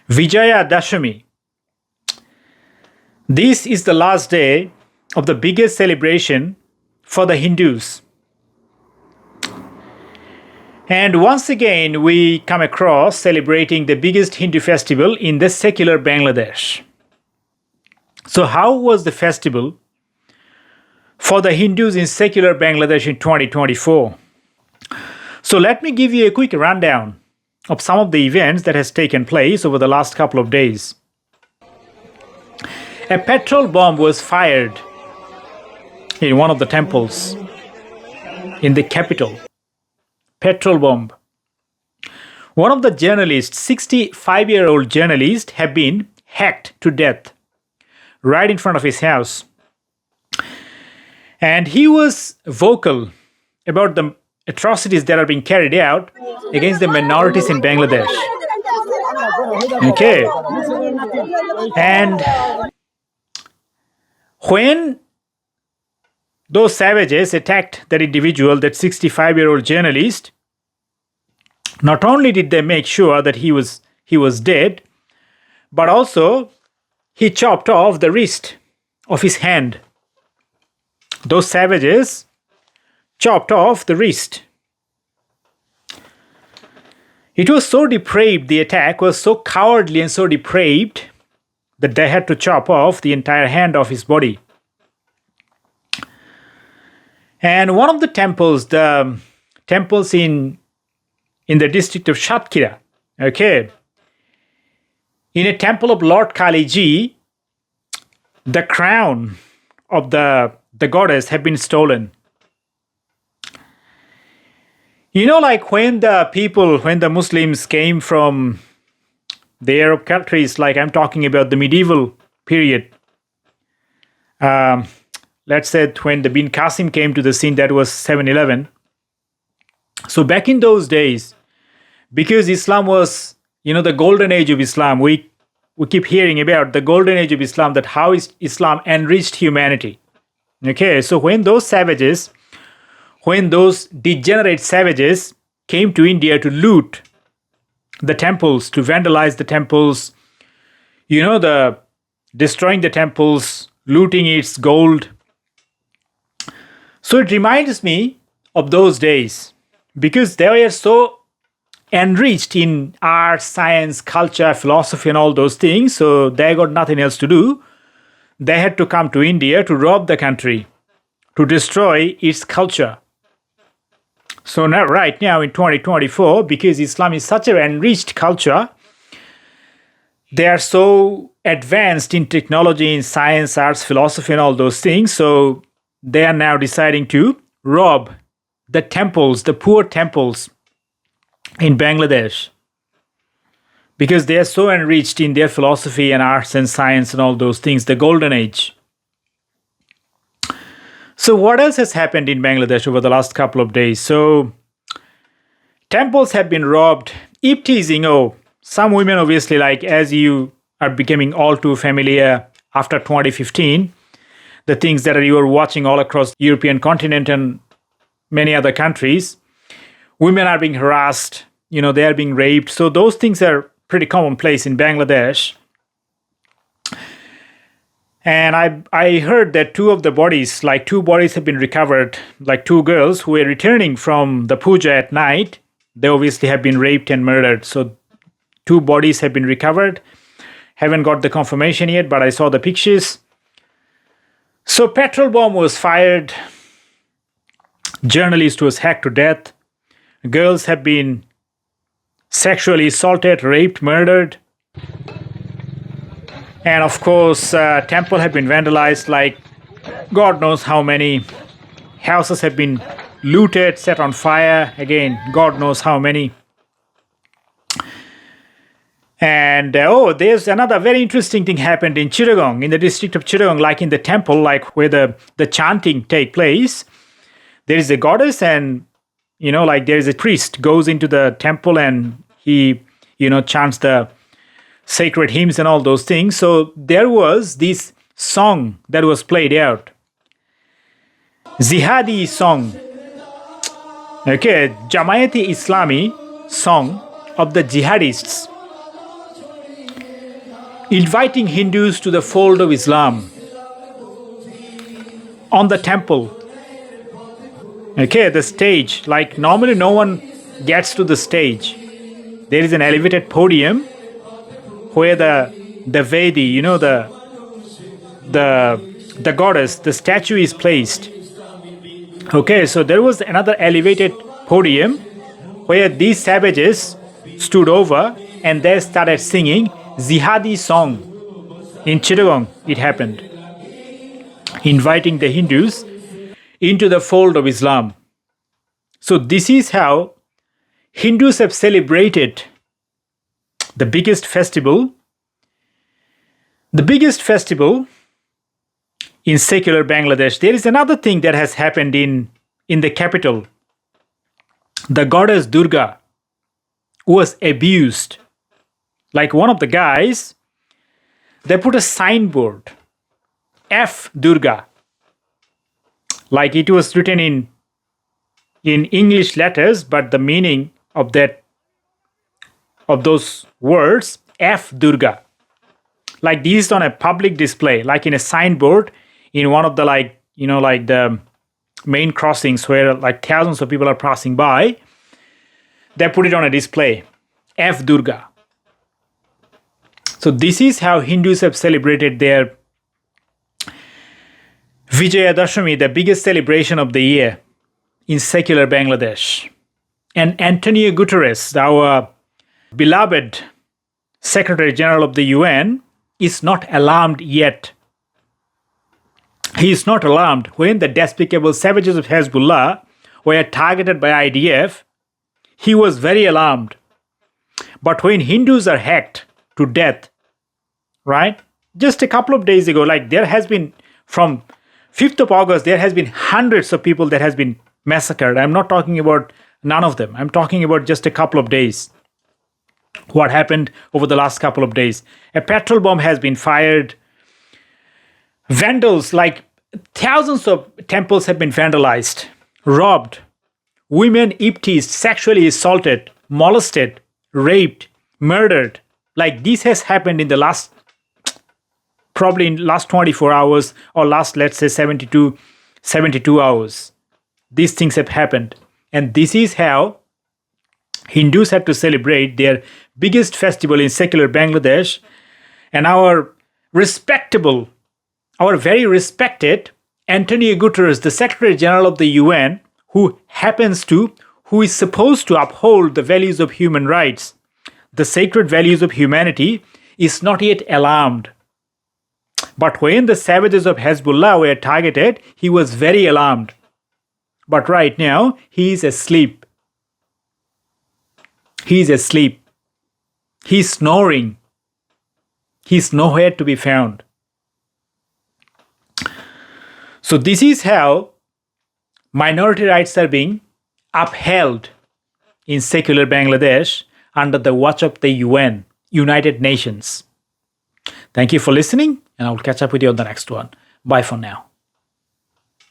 Vijaya Dashami. This is the last day of the biggest celebration for the Hindus. And once again, we come across celebrating the biggest Hindu festival in the secular Bangladesh. So, how was the festival for the Hindus in secular Bangladesh in 2024? So, let me give you a quick rundown of some of the events that has taken place over the last couple of days. A petrol bomb was fired in one of the temples in the capital. Petrol bomb. One of the journalists, 65-year-old journalist, have been hacked to death right in front of his house. And he was vocal about the atrocities that are being carried out against the minorities in Bangladesh. Okay. And when those savages attacked that individual, that 65-year-old journalist, not only did they make sure that he was dead, but also he chopped off the wrist of his hand. Those savages chopped off the wrist. It was so depraved, the attack was so cowardly and so depraved that they had to chop off the entire hand of his body. And one of the temples in the district of Satkira, okay, in a temple of Lord Kaliji, the crown of the goddess had been stolen. You know, like when the Muslims came from the Arab countries, like I'm talking about the medieval period, let's say when the bin Qasim came to the scene, that was 711. So back in those days, because Islam was, the golden age of Islam, we keep hearing about the golden age of Islam, that how Islam enriched humanity. Okay, so when those degenerate savages came to India to loot the temples, to vandalize the temples, destroying the temples, looting its gold. So it reminds me of those days because they were so enriched in art, science, culture, philosophy, and all those things. So they got nothing else to do. They had to come to India to rob the country, to destroy its culture. So now, right now in 2024, because Islam is such an enriched culture, they are so advanced in technology, in science, arts, philosophy, and all those things. So they are now deciding to rob the temples, the poor temples in Bangladesh, because they are so enriched in their philosophy and arts and science and all those things, the golden age. So what else has happened in Bangladesh over the last couple of days? So temples have been robbed, eve-teasing. Oh, some women obviously, like as you are becoming all too familiar after 2015, the things that you are watching all across the European continent and many other countries, women are being harassed, they are being raped. So those things are pretty commonplace in Bangladesh. And I heard that two bodies have been recovered, like two girls who were returning from the Puja at night. They obviously have been raped and murdered. So two bodies have been recovered. Haven't got the confirmation yet, but I saw the pictures. So petrol bomb was fired. Journalist was hacked to death. Girls have been sexually assaulted, raped, murdered. And of course, temple have been vandalized, like God knows how many. Houses have been looted, set on fire. Again, God knows how many. And there's another very interesting thing happened in Chittagong, in the district of Chittagong, like in the temple, like where the chanting take place. There is a goddess, and there is a priest goes into the temple and he chants the sacred hymns and all those things. So there was this song that was played out, jihadi song, Jamaati Islami song of the jihadists. inviting Hindus to the fold of Islam on the temple. Okay, the stage. Like normally no one gets to the stage. There is an elevated podium where the Vedi, the goddess, the statue is placed. Okay, so there was another elevated podium where these savages stood over and they started singing jihadi song. In Chittagong it happened, inviting the Hindus into the fold of Islam. So this is how Hindus have celebrated the biggest festival in secular Bangladesh. There is another thing that has happened in the capital. The goddess Durga was abused. Like one of the guys, they put a signboard, F Durga. Like it was written in English letters, but the meaning of those words, F Durga. Like this is on a public display, like in a signboard in one of the the main crossings where like thousands of people are passing by. They put it on a display, F Durga. So this is how Hindus have celebrated their Vijayadashami, the biggest celebration of the year in secular Bangladesh. And Antonio Guterres, our beloved Secretary General of the UN, is not alarmed yet. He is not alarmed when the despicable savages of Hezbollah were targeted by IDF. He was very alarmed. But when Hindus are hacked to death, right? Just a couple of days ago, like there has been, from 5th of August, there has been hundreds of people that has been massacred. I'm not talking about none of them. I'm talking about just a couple of days. What happened over the last couple of days? A petrol bomb has been fired. Vandals, like thousands of temples have been vandalized, robbed. Women teased, sexually assaulted, molested, raped, murdered. Like this has happened in the last 24 hours or last, let's say 72 hours. These things have happened. And this is how Hindus had to celebrate their biggest festival in secular Bangladesh. And our very respected Antonio Guterres, the Secretary General of the UN, who is supposed to uphold the values of human rights, the sacred values of humanity, is not yet alarmed. But when the savages of Hezbollah were targeted, he was very alarmed. But right now, he is asleep. He is asleep. He is snoring. He is nowhere to be found. So this is how minority rights are being upheld in secular Bangladesh under the watch of the UN, United Nations. Thank you for listening, and I will catch up with you on the next one. Bye for now.